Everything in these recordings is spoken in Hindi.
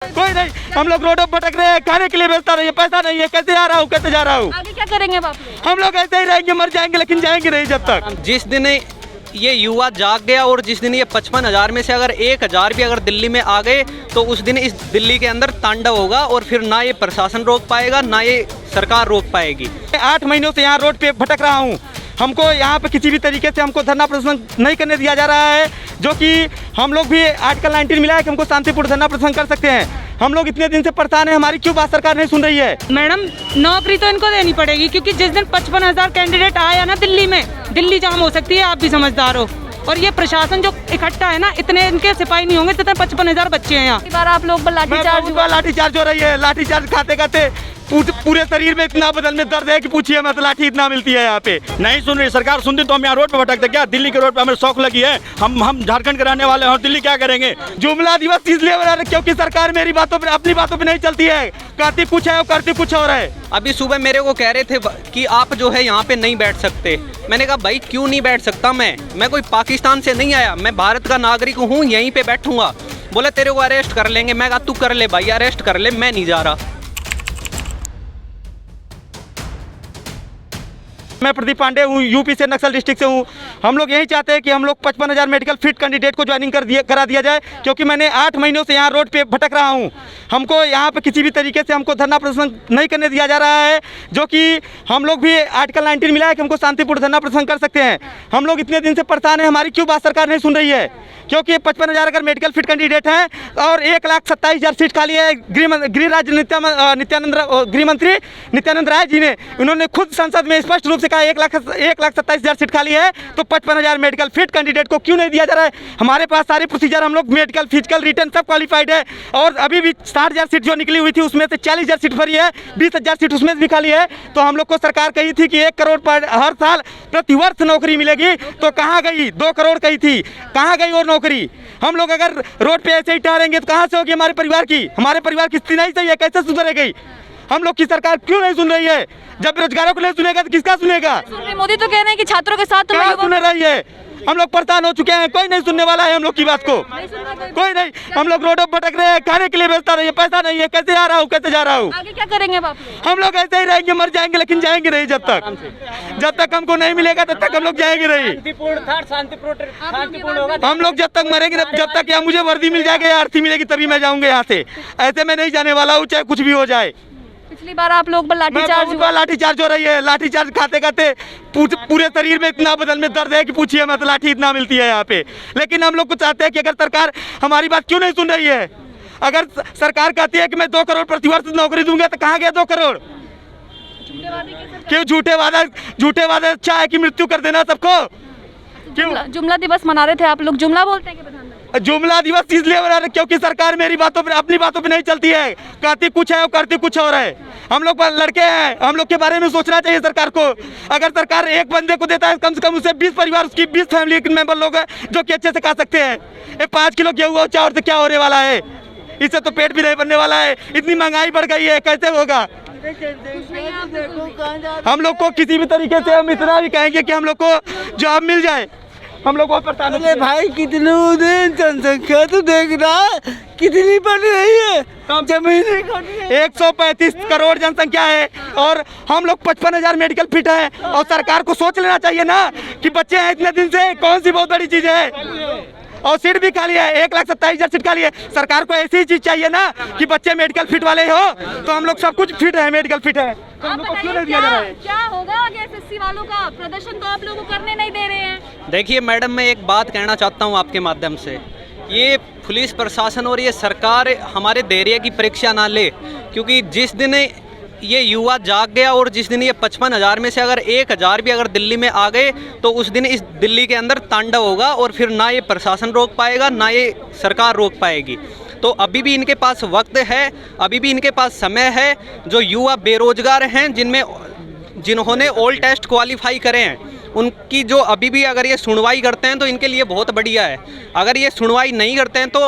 कोई नहीं, हम लोग रोडों पर भटक रहे हैं, खाने के लिए व्यवस्था नहीं है, पैसा नहीं है, कैसे आ रहा हूँ, कैसे जा रहा हूँ। आगे क्या करेंगे अब आप लोग? हम लोग ऐसे ही रहेंगे, मर जाएंगे, लेकिन जाएंगे नहीं जब तक। जिस दिन ये युवा जाग गया और जिस दिन ये 55,000 में से अगर 1,000 भी अगर दिल्ली में आ गए तो उस दिन इस दिल्ली के अंदर तांडव होगा और फिर ना ये प्रशासन रोक पाएगा ना ये सरकार रोक पाएगी। 8 महीनों से यहाँ रोड पे भटक रहा हूँ, हमको यहाँ पे किसी भी तरीके से हमको धरना प्रदर्शन नहीं करने दिया जा रहा है, जो कि हम लोग भी आर्टिकल 19 मिला है कि हमको शांतिपूर्ण धरना प्रदर्शन कर सकते हैं। हम लोग इतने दिन से परेशान हैं, हमारी क्यों बात सरकार नहीं सुन रही है। मैडम, नौकरी तो इनको देनी पड़ेगी, क्योंकि जिस दिन 55,000 कैंडिडेट आया ना दिल्ली में, दिल्ली जाम हो सकती है, आप भी समझदार हो। और ये प्रशासन जो इकट्ठा है ना, इतने इनके सिपाही नहीं होंगे जितने 55,000 बच्चे हैं यहाँ। बार आप लोग लाठीचार्ज हो रही है, लाठीचार्ज खाते खाते पूरे शरीर में इतना बदन में दर्द है कि पूछिए मत, लाठी इतना मिलती है यहाँ पे। नहीं सुन रही सरकार, सुनती तो हम यहाँ रोड पे भटकते क्या। दिल्ली के रोड पे हमें शौक लगी है, हम झारखंड के रहने वाले हैं और दिल्ली क्या करेंगे। जुमला दिवस इसलिए बना रहे क्योंकि सरकार मेरी बातों पे, अपनी बातों पे नहीं चलती है, कहती कुछ है और करती कुछ और है। अभी सुबह मेरे को कह रहे थे कि आप जो है यहाँ पे नहीं बैठ सकते। मैंने कहा भाई क्यों नहीं बैठ सकता, मैं कोई पाकिस्तान से नहीं आया, मैं भारत का नागरिक हूँ, यहीं पे बैठूंगा। बोले तेरे को अरेस्ट कर लेंगे। मैं कहा तू कर ले भाई, अरेस्ट कर ले, मैं नहीं जा रहा। मैं प्रदीप पांडे हूँ, यूपी से नक्सल डिस्ट्रिक्ट से हूँ। हम लोग यही चाहते हैं कि हम लोग 55,000 मेडिकल फिट कैंडिडेट को ज्वाइनिंग करा दिया जाए, क्योंकि मैंने 8 महीनों से यहाँ रोड पे भटक रहा हूँ। हमको यहाँ पे किसी भी तरीके से हमको धरना प्रदर्शन नहीं करने दिया जा रहा है, जो कि हम लोग भी आर्टिकल 19 मिला है कि हमको शांतिपूर्ण धरना प्रदर्शन कर सकते हैं। हम लोग इतने दिन से परेशान हैं, हमारी क्यों बात सरकार नहीं सुन रही है। क्योंकि 55,000 अगर मेडिकल फिट कैंडिडेट हैं और 1,27,000 सीट खाली है। गृह राज्य गृह मंत्री नित्यानंद राय जी ने, उन्होंने खुद संसद में स्पष्ट रूप से कहा 1,27,000 सीट खाली है, तो 55,000 मेडिकल फिट कैंडिडेट को क्यों नहीं दिया जा रहा है। हमारे पास सारे प्रोसीजर, हम लोग मेडिकल, फिजिकल, रिटर्न सब क्वालिफाइड है। और अभी भी 60,000 सीट जो निकली हुई थी उसमें से 40,000 सीट भरी है, 20,000 सीट उसमें भी खाली है। तो हम लोग को सरकार कही थी कि 1 करोड़ पर हर साल प्रतिवर्ष नौकरी मिलेगी, तो कहाँ गई? 2 करोड़ कही थी, कहाँ गई और नौकरी? हम लोग अगर रोड पे ऐसे ही ठहरेंगे तो कहाँ से होगी हमारे परिवार की? हमारे परिवार की स्थिति नहीं सही है, कैसे सुधरेगी? हम लोग की सरकार क्यों नहीं सुन रही है? जब बेरोजगारों को नहीं सुनेगा तो किसका सुनेगा? मोदी तो कह रहे हैं कि छात्रों के साथ क्या सुन रही है? हम लोग परेशान हो चुके हैं, कोई नहीं सुनने वाला है हम लोग की बात को। कोई नहीं, हम लोग रोडों पर भटक रहे हैं, खाने के लिए व्यवस्था नहीं है, पैसा नहीं है, कैसे आ रहा हूँ, कैसे जा रहा हूँ। आगे क्या करेंगे अब आप लोग? हम लोग ऐसे ही रहेंगे, मर जाएंगे, लेकिन जाएंगे नहीं जब तक हमको नहीं मिलेगा तब तक हम लोग जाएंगे नहीं। हम लोग जब तक मरेंगे, जब तक या मुझे वर्दी मिल जाएगी या आरती मिलेगी तभी मैं जाऊंगा यहाँ से। ऐसे में नहीं जाने वाला हूँ, चाहे कुछ भी हो जाए। पिछली बार आप लोग पर लाठीचार्ज हो रही है, लाठीचार्ज खाते खाते पूरे शरीर में इतना बदन में दर्द है कि पूछिए मत, लाठी इतना मिलती है यहाँ पे। लेकिन हम लोग को चाहते हैं कि अगर सरकार हमारी बात क्यों नहीं सुन रही है। अगर सरकार कहती है कि मैं 2 करोड़ प्रतिवर्ष नौकरी दूंगा, तो कहाँ गया 2 करोड़? क्यों झूठे वादे अच्छा है कि मृत्यु कर देना सबको? क्यों जुमला दिवस मना रहे थे आप लोग? जुमला बोलते हैं कि प्रधानमंत्री? जुमला दिवस इसलिए बना रहे क्योंकि सरकार मेरी बातों पे, अपनी बातों पे नहीं चलती है, कहती कुछ है और करती कुछ और है। हम लोग लड़के हैं, हम लोग के बारे में सोचना चाहिए सरकार को। अगर सरकार एक बंदे को देता है, कम से कम उसे 20 परिवार, उसकी 20 फैमिली मेंबर लोग हैं जो कि अच्छे से खा सकते हैं। ये 5 किलो गेहूँ और चावल से क्या होने वाला है? इससे तो पेट भी नहीं भरने वाला है। इतनी महंगाई बढ़ गई है, कैसे होगा? हम लोग को किसी भी तरीके से, हम इतना भी कहेंगे कि हम लोग को जॉब मिल जाए। हम लोग बहुत परेशान अरे भाई, कितने दिन जनसंख्या तो देख रहा है कितनी बढ़ रही है, जमीन 135 करोड़ जनसंख्या है और हम लोग 55,000 मेडिकल फिट है। और सरकार को सोच लेना चाहिए ना कि बच्चे हैं इतने दिन से, कौन सी बहुत बड़ी चीज है। और सीट भी खाली है, 1,27,000 सीट खाली है। सरकार को ऐसी चीज चाहिए ना कि बच्चे मेडिकल फिट वाले हो, तो हम लोग सब कुछ फिट है, मेडिकल फिट है। तो हम लोग को क्यों नहीं दिया जा रहा है? क्या होगा आगे एसएससी वालों का? प्रदर्शन तो आप लोगों को करने नहीं दे रहे हैं। देखिए मैडम, मैं एक बात कहना चाहता हूँ आपके माध्यम से। ये पुलिस प्रशासन और ये सरकार हमारे धैर्य की परीक्षा ना ले, क्योंकि जिस दिन ये युवा जाग गया और जिस दिन ये 55,000 में से अगर 1,000 भी अगर दिल्ली में आ गए तो उस दिन इस दिल्ली के अंदर तांडव होगा और फिर ना ये प्रशासन रोक पाएगा ना ये सरकार रोक पाएगी। तो अभी भी इनके पास वक्त है, अभी भी इनके पास समय है। जो युवा बेरोजगार हैं, जिन्होंने ओल्ड टेस्ट क्वालिफाई करे हैं, उनकी जो अभी भी अगर ये सुनवाई करते हैं तो इनके लिए बहुत बढ़िया है। अगर ये सुनवाई नहीं करते हैं तो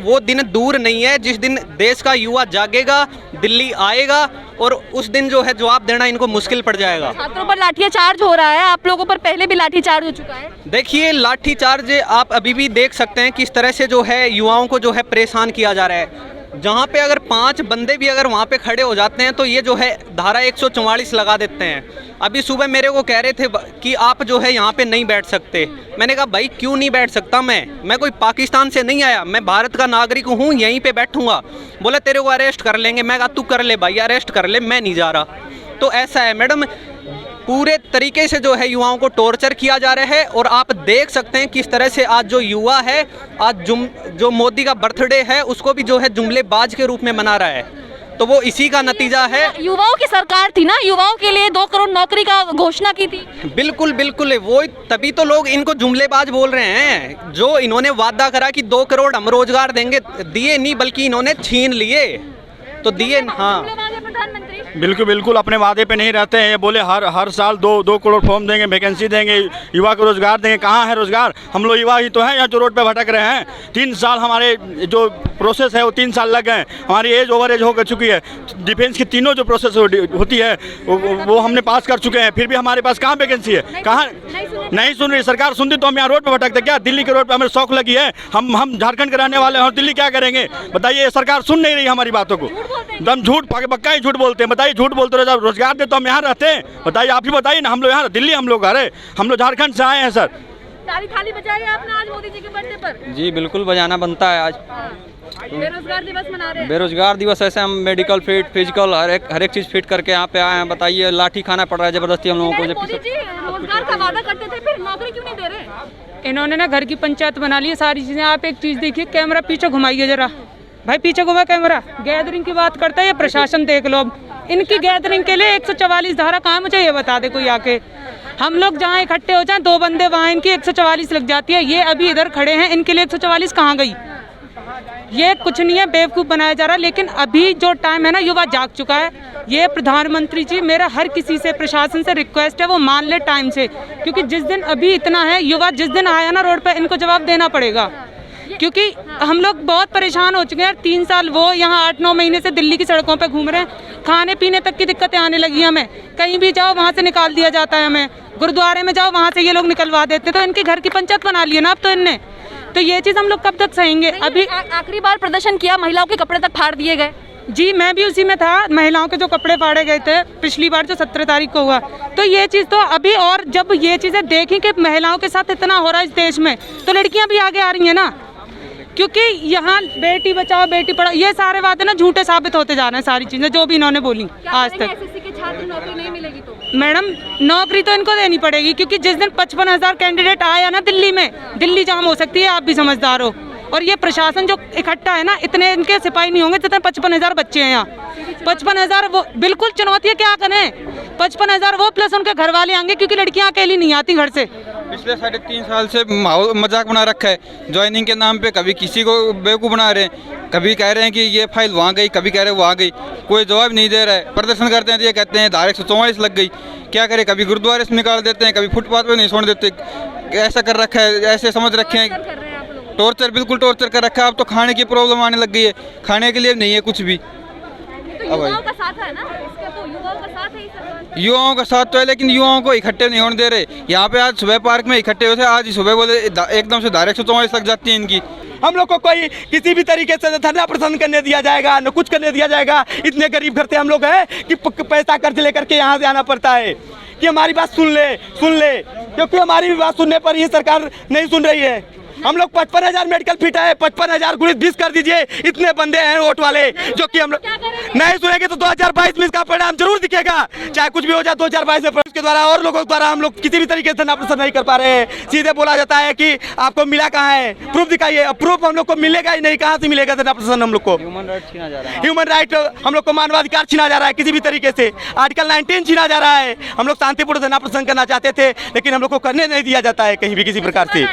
वो दिन दूर नहीं है जिस दिन देश का युवा जागेगा, दिल्ली आएगा और उस दिन जो है जवाब देना इनको मुश्किल पड़ जाएगा। छात्रों पर लाठीचार्ज हो रहा है, आप लोगों पर पहले भी लाठीचार्ज हो चुका है। देखिए लाठीचार्ज आप अभी भी देख सकते हैं किस तरह से जो है युवाओं को जो है परेशान किया जा रहा है। जहाँ पे अगर 5 बंदे भी अगर वहाँ पे खड़े हो जाते हैं तो ये जो है धारा 144 लगा देते हैं। अभी सुबह मेरे को कह रहे थे कि आप जो है यहाँ पे नहीं बैठ सकते। मैंने कहा भाई क्यों नहीं बैठ सकता, मैं कोई पाकिस्तान से नहीं आया, मैं भारत का नागरिक हूँ, यहीं पे बैठूंगा। बोले तेरे को अरेस्ट कर लेंगे। मैं कहा तू कर ले भाई, अरेस्ट कर ले, मैं नहीं जा रहा। तो ऐसा है मैडम, पूरे तरीके से जो है युवाओं को टॉर्चर किया जा रहा है। और आप देख सकते हैं किस तरह से आज जो युवा है, आज जो मोदी का बर्थडे है उसको भी जो है जुमलेबाज के रूप में मना रहा है। तो वो इसी का नतीजा है। युवाओं की सरकार थी ना, युवाओं के लिए 2 करोड़ नौकरी का घोषणा की थी। बिल्कुल बिल्कुल, वो तभी तो लोग इनको जुमलेबाज बोल रहे हैं। जो इन्होंने वादा करा कि 2 करोड़ हम रोजगार देंगे, दिए नहीं बल्कि इन्होंने छीन लिए। तो दिए, हाँ प्रधानमंत्री बिल्कुल बिल्कुल अपने वादे पे नहीं रहते हैं। ये बोले हर साल 2 करोड़ फॉर्म देंगे, वैकेंसी देंगे, युवा को रोजगार देंगे। कहाँ है रोजगार? हम लोग युवा ही तो हैं यहाँ जो रोड पे भटक रहे हैं। 3 साल हमारे जो प्रोसेस है वो 3 साल लग गए। हमारी एज ओवर एज हो चुकी है। डिफेंस की तीनों जो प्रोसेस होती है वो हमने पास कर चुके हैं, फिर भी हमारे पास कहाँ वैकेंसी है? कहाँ नहीं सुन रही सरकार। सुनती तो हम यहाँ रोड पे भटकते क्या? दिल्ली के रोड पे हमें शौक लगी है। हम झारखंड के रहने वाले हैं और दिल्ली क्या करेंगे बताइए? सरकार सुन नहीं रही हमारी बातों को। एकदम झूठ पक्का ही झूठ बोलते हैं। बताइए झूठ बोलते रहे, जब रोजगार दे तो हम यहाँ रहते हैं। बताइए, आप ही बताइए ना। हम लोग यहाँ दिल्ली, हम लोग अरे हम लोग झारखंड से आए हैं सर। थाली बजाई आपने आज मोदी जी के बर्थडे पर। जी बिल्कुल बजाना बनता है। आज बेरोजगार दिवस मना रहे हैं। बेरोजगार दिवस ऐसे हम मेडिकल फिट, फिजिकल हर एक चीज़ फिट करके यहाँ पे आए हैं। बताइए, लाठी खाना पड़ रहा है ज़बरदस्ती हम लोगों को। मोदी जी रोजगार का वादा करते थे, फिर नौकरी क्यों नहीं दे रहे? इन्होंने ना घर की पंचायत बना ली है, सारी चीज़ें। आप एक चीज़ देखिए, कैमरा पीछे घुमाइए जरा भाई, पीछे घुमा कैमरा। गैदरिंग की बात करता है ये प्रशासन, देख लो। इनकी गैदरिंग के लिए 144 धारा कहाँ, मुझे ये बता दे कोई आके। हम लोग जहाँ इकट्ठे हो जाएं, 2 बंदे वहाँ, इनकी 144 लग जाती है। ये अभी इधर खड़े हैं, इनके लिए 144 कहाँ गई? ये कुछ नहीं है, बेवकूफ़ बनाया जा रहा है। लेकिन अभी जो टाइम है ना, युवा जाग चुका है। ये प्रधानमंत्री जी, मेरा हर किसी से, प्रशासन से रिक्वेस्ट है, वो मान ले टाइम से। क्योंकि जिस दिन अभी इतना है, युवा जिस दिन आया ना रोड पे, इनको जवाब देना पड़ेगा। क्योंकि हम लोग बहुत परेशान हो चुके हैं। 3 साल वो यहाँ 8-9 महीने से दिल्ली की सड़कों पे घूम रहे हैं। खाने पीने तक की दिक्कतें आने लगी हमें। कहीं भी जाओ वहाँ से निकाल दिया जाता है हमें। गुरुद्वारे में जाओ वहाँ से ये लोग निकलवा देते। तो इनके घर की पंचायत बना ली है ना अब तो इनने। तो ये चीज़ हम लोग कब तक सहेंगे? अभी आखिरी बार प्रदर्शन किया, महिलाओं के कपड़े तक फाड़ दिए गए। जी, मैं भी उसी में था। महिलाओं के जो कपड़े फाड़े गए थे पिछली बार, जो 17 तारीख को हुआ। तो ये चीज़ तो अभी, और जब ये चीज़ें देखी कि महिलाओं के साथ इतना हो रहा है इस देश में, तो लड़कियाँ भी आगे आ रही हैं ना। क्योंकि यहाँ बेटी बचाओ बेटी पढ़ाओ, ये सारे वादे ना झूठे साबित होते जा रहे हैं। सारी चीज़ें जो भी इन्होंने बोली आज तक। एसएससी के छात्र नौकरी नहीं मिलेगी तो? मैडम, नौकरी तो इनको देनी पड़ेगी। क्योंकि जिस दिन 55,000 कैंडिडेट आया ना दिल्ली में, दिल्ली जाम हो सकती है, आप भी समझदार हो। और ये प्रशासन जो इकट्ठा है ना, इतने इनके सिपाही नहीं होंगे जितने 55,000 बच्चे हैं यहाँ। 55,000 वो बिल्कुल चुनौती है, क्या करें? 55,000 वो प्लस उनके घर वाले आएंगे, क्योंकि लड़कियाँ अकेली नहीं आती घर से। पिछले 3.5 साल से माहौल मजाक बना रखा है ज्वाइनिंग के नाम पे। कभी किसी को बेवकूफ़ बना रहे हैं, कभी कह रहे हैं कि ये फाइल वहाँ गई, कभी कह रहे हैं वहाँ गई। कोई जवाब नहीं दे रहा है। प्रदर्शन करते हैं तो ये कहते हैं धारा 144 लग गई। क्या करें? कभी गुरुद्वारे से निकाल देते हैं, कभी फुटपाथ पे नहीं छोड़ देते। ऐसा कर रखा है, ऐसे समझ रखे हैं। टॉर्चर, बिल्कुल टॉर्चर कर रखा है। अब तो खाने की प्रॉब्लम आने लग गई है, खाने के लिए नहीं है कुछ भी। तो युवाओं का साथ है ना, इसका तो युवाओं का साथ है ही सरकार। युवाओं का साथ तो है, लेकिन युवाओं को इकट्ठे नहीं होने दे रहे। यहाँ पे आज सुबह पार्क में इकट्ठे हुए थे, आज ही सुबह बोले एकदम से धारा 144 लग जाती है इनकी। हम लोग को कोई किसी भी तरीके से धरना प्रदर्शन करने दिया जाएगा, न कुछ करने दिया जाएगा। इतने गरीब घर से हम लोग हैं कि पैसा कर्ज लेकर के यहाँ से आना पड़ता है कि हमारी बात सुन ले। क्योंकि हमारी भी बात सुनने पर ही सरकार नहीं सुन रही है। हम लोग 55,000 मेडिकल फिट है, 55,000 गुणित 20 कर दीजिए। इतने बंदे हैं वोट वाले जो कि हम लोग नहीं सुनेंगे तो 2022 में इसका परिणाम जरूर दिखेगा। चाहे कुछ भी हो जाए 2022 में के द्वारा और लोगों द्वारा हम लोग किसी भी तरीके से धरना प्रदर्शन नहीं कर पा रहे हैं। सीधे बोला जाता है कि आपको मिला कहाँ है, प्रूफ दिखाइए। प्रूफ हम लोग को मिलेगा ही नहीं, कहाँ से मिलेगा धरना प्रदर्शन? हम लोग को ह्यूमन राइट छीना जा रहा है। ह्यूमन राइट, हम लोग को मानवाधिकार छीना जा रहा है किसी भी तरीके से। आर्टिकल 19 छीना जा रहा है। हम लोग शांतिपूर्ण धरना प्रदर्शन करना चाहते थे, लेकिन हम लोग को करने नहीं दिया जाता है कहीं भी किसी प्रकार से।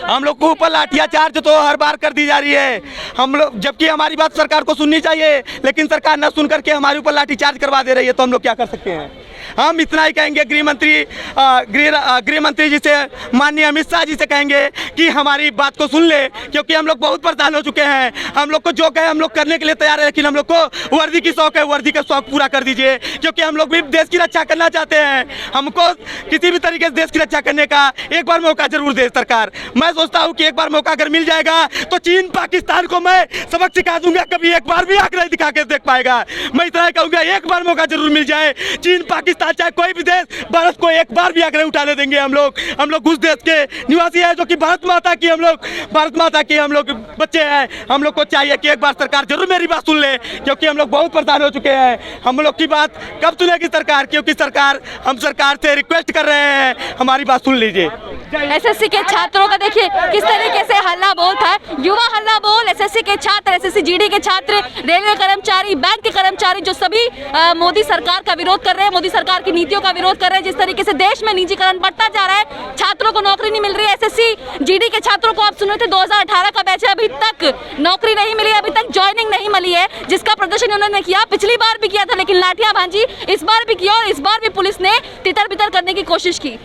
हम लोग को ऊपर लाठियाचार्ज तो हर बार कर दी जा रही है। हम लोग, जबकि हमारी बात सरकार को सुननी चाहिए, लेकिन सरकार न सुन करके हमारे ऊपर लाठीचार्ज करवा दे रही है। तो हम लोग क्या कर सकते हैं? हम इतना ही कहेंगे गृह मंत्री जी से, माननीय अमित शाह जी से कहेंगे कि हमारी बात को सुन ले, क्योंकि हम लोग बहुत परेशान हो चुके हैं। हम लोग को जो कहे हम लोग करने के लिए तैयार है, लेकिन हम लोग को वर्दी की शौक है, वर्दी का शौक पूरा कर दीजिए, क्योंकि हम लोग भी देश की रक्षा करना चाहते हैं। हमको किसी भी तरीके से देश की रक्षा करने का एक बार मौका जरूर दे सरकार। मैं सोचता हूँ कि एक बार मौका अगर मिल जाएगा तो चीन पाकिस्तान को मैं सबक सिखा दूंगा, कभी एक बार भी आंख नहीं दिखा के देख पाएगा। मैं इतना ही कहूँगा, एक बार मौका जरूर मिल जाए। चीन पाकिस्तान चाहे कोई भी देश भारत को एक बार भी आंख नहीं उठाने देंगे। हम लोग उस देश के निवासी हैं जो कि भारत माता की हम लोग बच्चे हैं। हम लोग को चाहिए कि एक बार सरकार जरूर मेरी बात सुन ले, क्योंकि हम लोग बहुत परेशान हो चुके हैं। हम लोग की बात कब सुनेगी सरकार, क्योंकि हम सरकार से रिक्वेस्ट कर रहे हैं, हमारी बात सुन लीजिए। एसएससी के छात्रों का देखिए किस तरीके से हल्ला बोल था, युवा हल्ला बोल। एसएससी के छात्र, एसएससी जीडी के छात्र, रेलवे कर्मचारी, बैंक के कर्मचारी जो सभी मोदी सरकार का विरोध कर रहे हैं, मोदी सरकार की नीतियों का विरोध कर रहे हैं। जिस तरीके से देश में निजीकरण बढ़ता जा रहा है, छात्रों को नौकरी नहीं मिल रही है। एसएससी जीडी के छात्रों को आप सुन रहे थे 2018 का बैच है, अभी तक नौकरी नहीं मिली, अभी तक ज्वाइनिंग नहीं मिली है, जिसका प्रदर्शन उन्होंने किया। पिछली बार भी किया था, लेकिन लाठियां भांजी, इस बार भी किया और इस बार भी पुलिस ने तितर बितर करने की कोशिश की।